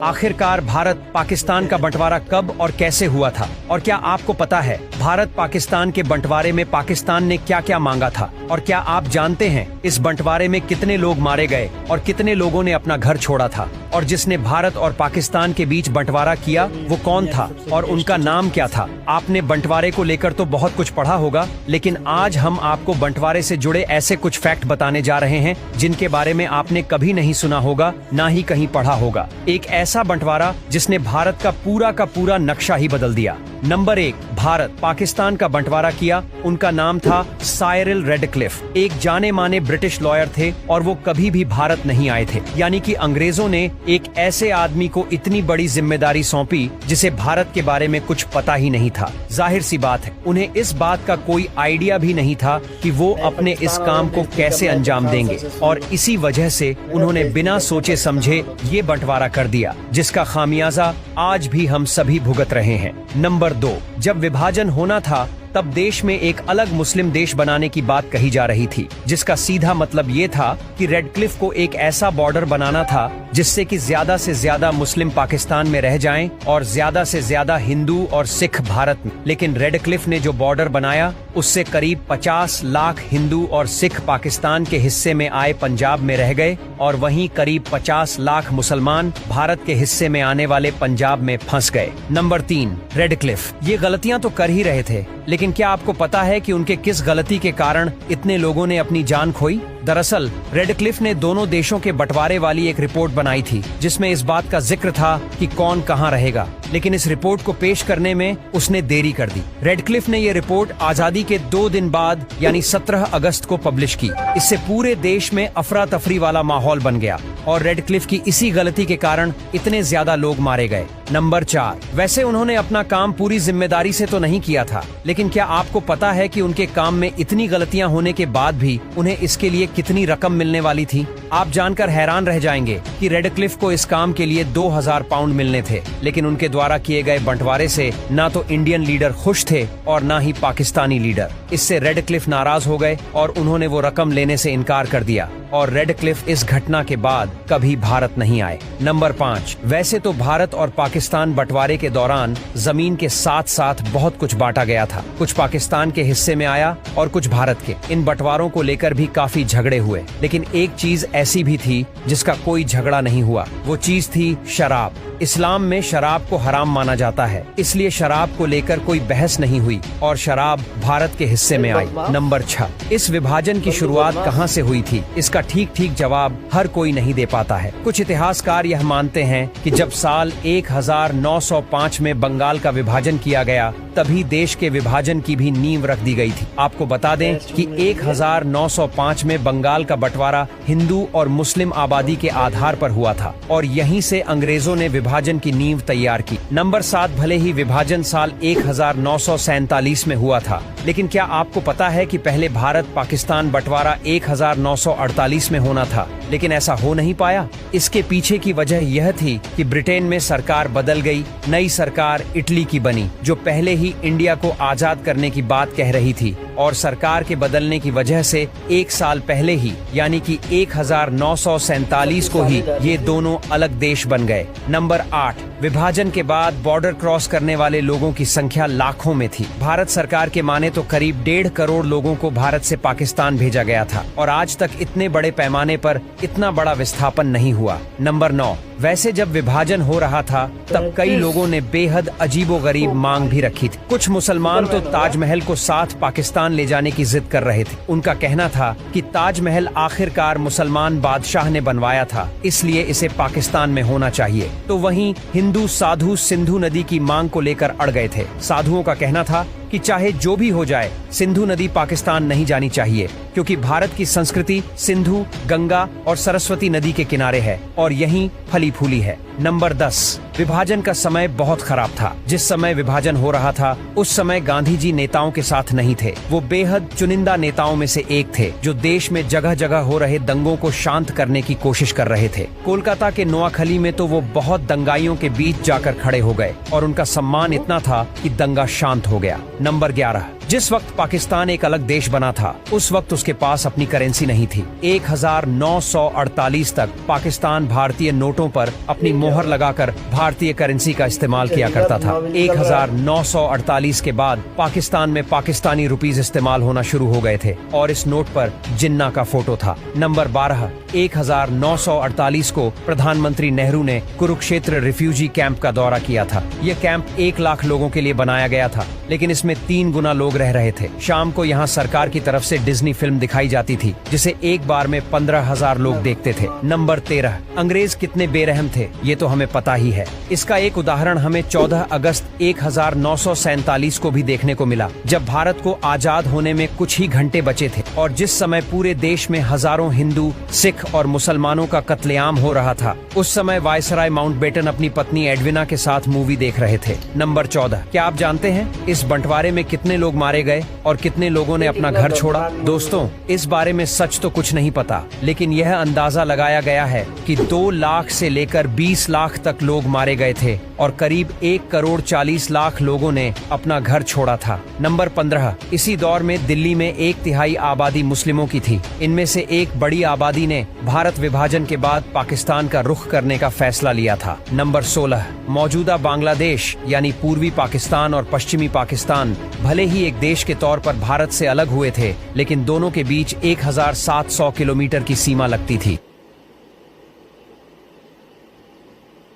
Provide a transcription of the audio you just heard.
आखिरकार भारत पाकिस्तान का बंटवारा कब और कैसे हुआ था, और क्या आपको पता है भारत पाकिस्तान के बंटवारे में पाकिस्तान ने क्या क्या मांगा था, और क्या आप जानते हैं इस बंटवारे में कितने लोग मारे गए और कितने लोगों ने अपना घर छोड़ा था, और जिसने भारत और पाकिस्तान के बीच बंटवारा किया वो कौन था और उनका नाम क्या था। आपने बंटवारे को लेकर तो बहुत कुछ पढ़ा होगा, लेकिन आज हम आपको बंटवारे से जुड़े ऐसे कुछ फैक्ट बताने जा रहे हैं जिनके बारे में आपने कभी नहीं सुना होगा, ना ही कहीं पढ़ा होगा। एक ऐसा बंटवारा जिसने भारत का पूरा नक्शा ही बदल दिया। नंबर 1, भारत पाकिस्तान का बंटवारा किया, उनका नाम था साइरिल रेडक्लिफ। एक जाने माने ब्रिटिश लॉयर थे और वो कभी भी भारत नहीं आए थे, यानी कि अंग्रेजों ने एक ऐसे आदमी को इतनी बड़ी जिम्मेदारी सौंपी जिसे भारत के बारे में कुछ पता ही नहीं था। जाहिर सी बात है उन्हें इस बात का कोई आइडिया भी नहीं था कि वो अपने इस काम को कैसे अंजाम देंगे, और इसी वजह से उन्होंने बिना सोचे समझे ये बंटवारा कर दिया, जिसका खामियाजा आज भी हम सभी भुगत रहे हैं। नंबर 2, जब विभाजन होना था तब देश में एक अलग मुस्लिम देश बनाने की बात कही जा रही थी, जिसका सीधा मतलब ये था कि रेडक्लिफ को एक ऐसा बॉर्डर बनाना था जिससे कि ज्यादा से ज्यादा मुस्लिम पाकिस्तान में रह जाएं और ज्यादा से ज्यादा हिंदू और सिख भारत में। लेकिन रेडक्लिफ ने जो बॉर्डर बनाया उससे करीब 50 लाख हिंदू और सिख पाकिस्तान के हिस्से में आए पंजाब में रह गए, और वहीं करीब 50 लाख मुसलमान भारत के हिस्से में आने वाले पंजाब में फंस गए। नंबर 3, रेडक्लिफ ये गलतियां तो कर ही रहे थे, लेकिन क्या आपको पता है कि उनके किस गलती के कारण इतने लोगों ने अपनी जान खोई? दरअसल रेडक्लिफ ने दोनों देशों के बंटवारे वाली एक रिपोर्ट बनाई थी जिसमें इस बात का जिक्र था कि कौन कहां रहेगा, लेकिन इस रिपोर्ट को पेश करने में उसने देरी कर दी। रेडक्लिफ ने ये रिपोर्ट आजादी के 2 दिन बाद यानी 17 अगस्त को पब्लिश की। इससे पूरे देश में अफरा तफरी वाला माहौल बन गया और रेडक्लिफ की इसी गलती के कारण इतने ज्यादा लोग मारे गए। नंबर 4, वैसे उन्होंने अपना काम पूरी जिम्मेदारी से तो नहीं किया था, लेकिन क्या आपको पता है कि उनके काम में इतनी गलतियां होने के बाद भी उन्हें इसके लिए कितनी रकम मिलने वाली थी? आप जानकर हैरान रह जाएंगे कि रेडक्लिफ को इस काम के लिए 2000 पाउंड मिलने थे, लेकिन उनके द्वारा किए गए बंटवारे से ना तो इंडियन लीडर खुश थे और ना ही पाकिस्तानी लीडर। इससे रेडक्लिफ नाराज हो गए और उन्होंने वो रकम लेने से इनकार कर दिया, और रेडक्लिफ इस घटना के बाद कभी भारत नहीं आए। नंबर 5, वैसे तो भारत और पाकिस्तान बंटवारे के दौरान जमीन के साथ साथ बहुत कुछ बांटा गया था। कुछ पाकिस्तान के हिस्से में आया और कुछ भारत के। इन बंटवारों को लेकर भी काफी झगड़े हुए, लेकिन एक चीज ऐसी भी थी जिसका कोई झगड़ा नहीं हुआ। वो चीज थी शराब। इस्लाम में शराब को हराम माना जाता है, इसलिए शराब को लेकर कोई बहस नहीं हुई और शराब भारत के हिस्से में आई। नंबर 6, इस विभाजन की शुरुआत कहां से हुई थी? इसका ठीक जवाब हर कोई नहीं दे पाता है। कुछ इतिहासकार यह मानते हैं कि जब साल 1905 में बंगाल का विभाजन किया गया तभी देश के विभाजन की भी नींव रख दी गई थी। आपको बता दें कि 1905 में बंगाल का बंटवारा हिंदू और मुस्लिम आबादी के आधार पर हुआ था और यहीं से अंग्रेजों ने विभाजन की नींव तैयार की। नंबर 7, भले ही विभाजन साल 1947 में हुआ था, लेकिन क्या आपको पता है कि पहले भारत पाकिस्तान बंटवारा 1948 में होना था, लेकिन ऐसा हो नहीं पाया? इसके पीछे की वजह यह थी कि ब्रिटेन में सरकार बदल गई, नई सरकार इटली की बनी जो पहले ही इंडिया को आजाद करने की बात कह रही थी, और सरकार के बदलने की वजह से 1 साल पहले ही यानी कि 1947 को ही ये दोनों अलग देश बन गए। नंबर 8, विभाजन के बाद बॉर्डर क्रॉस करने वाले लोगों की संख्या लाखों में थी। भारत सरकार के माने तो करीब 1.5 करोड़ लोगों को भारत से पाकिस्तान भेजा गया था, और आज तक इतने बड़े पैमाने पर इतना बड़ा विस्थापन नहीं हुआ। नंबर 9, वैसे जब विभाजन हो रहा था तब कई लोगों ने बेहद अजीबोगरीब मांग भी रखी थी। कुछ मुसलमान तो ताजमहल को साथ पाकिस्तान ले जाने की जिद कर रहे थे। उनका कहना था कि ताजमहल आखिरकार मुसलमान बादशाह ने बनवाया था, इसलिए इसे पाकिस्तान में होना चाहिए। तो वहीं हिंदू साधु सिंधु नदी की मांग को लेकर अड़ गए थे। साधुओं का कहना था कि चाहे जो भी हो जाए सिंधु नदी पाकिस्तान नहीं जानी चाहिए, क्योंकि भारत की संस्कृति सिंधु, गंगा और सरस्वती नदी के किनारे है और यहीं फली फूली है। नंबर 10, विभाजन का समय बहुत खराब था। जिस समय विभाजन हो रहा था उस समय गांधी जी नेताओं के साथ नहीं थे। वो बेहद चुनिंदा नेताओं में से एक थे जो देश में जगह जगह हो रहे दंगों को शांत करने की कोशिश कर रहे थे। कोलकाता के नोआखली में तो वो बहुत दंगाइयों के बीच जाकर खड़े हो गए और उनका सम्मान इतना था कि दंगा शांत हो गया। नंबर 11, जिस वक्त पाकिस्तान एक अलग देश बना था उस वक्त उसके पास अपनी करेंसी नहीं थी। 1948 तक पाकिस्तान भारतीय नोटों पर अपनी मोहर लगाकर भारतीय करेंसी का इस्तेमाल किया करता था। 1948 के बाद पाकिस्तान में पाकिस्तानी रुपीज इस्तेमाल होना शुरू हो गए थे और इस नोट पर जिन्ना का फोटो था। नंबर 12, 1948 को प्रधानमंत्री नेहरू ने कुरुक्षेत्र रिफ्यूजी कैंप का दौरा किया था। यह कैंप 1 लाख लोगों के लिए बनाया गया था, लेकिन इसमें 3 गुना लोग रह रहे थे। शाम को यहाँ सरकार की तरफ से डिज्नी फिल्म दिखाई जाती थी, जिसे एक बार में 15,000 लोग देखते थे। नंबर 13, अंग्रेज कितने बेरहम थे ये तो हमें पता ही है। इसका एक उदाहरण हमें 14 अगस्त 1947 को भी देखने को मिला, जब भारत को आजाद होने में कुछ ही घंटे बचे थे और जिस समय पूरे देश में हजारों हिंदू, सिख और मुसलमानों का कत्लेआम हो रहा था। उस समय वायसराय माउंटबेटन अपनी पत्नी एडविना के साथ मूवी देख रहे थे। नंबर 14, क्या आप जानते हैं इस बंटवारे में कितने लोग मारे गए और कितने लोगों ने अपना घर छोड़ा? दोस्तों, इस बारे में सच तो कुछ नहीं पता, लेकिन यह अंदाजा लगाया गया है कि 2 लाख से लेकर 20 लाख तक लोग मारे गए थे और करीब 1 करोड़ 40 लाख लोगों ने अपना घर छोड़ा था। नंबर 15, इसी दौर में दिल्ली में 1/3 आबादी मुस्लिमों की थी। इनमें से एक बड़ी आबादी ने भारत विभाजन के बाद पाकिस्तान का रुख करने का फैसला लिया था। नंबर 16, मौजूदा बांग्लादेश यानी पूर्वी पाकिस्तान और पश्चिमी पाकिस्तान भले ही एक देश के तौर पर भारत से अलग हुए थे, लेकिन दोनों के बीच 1700 किलोमीटर की सीमा लगती थी।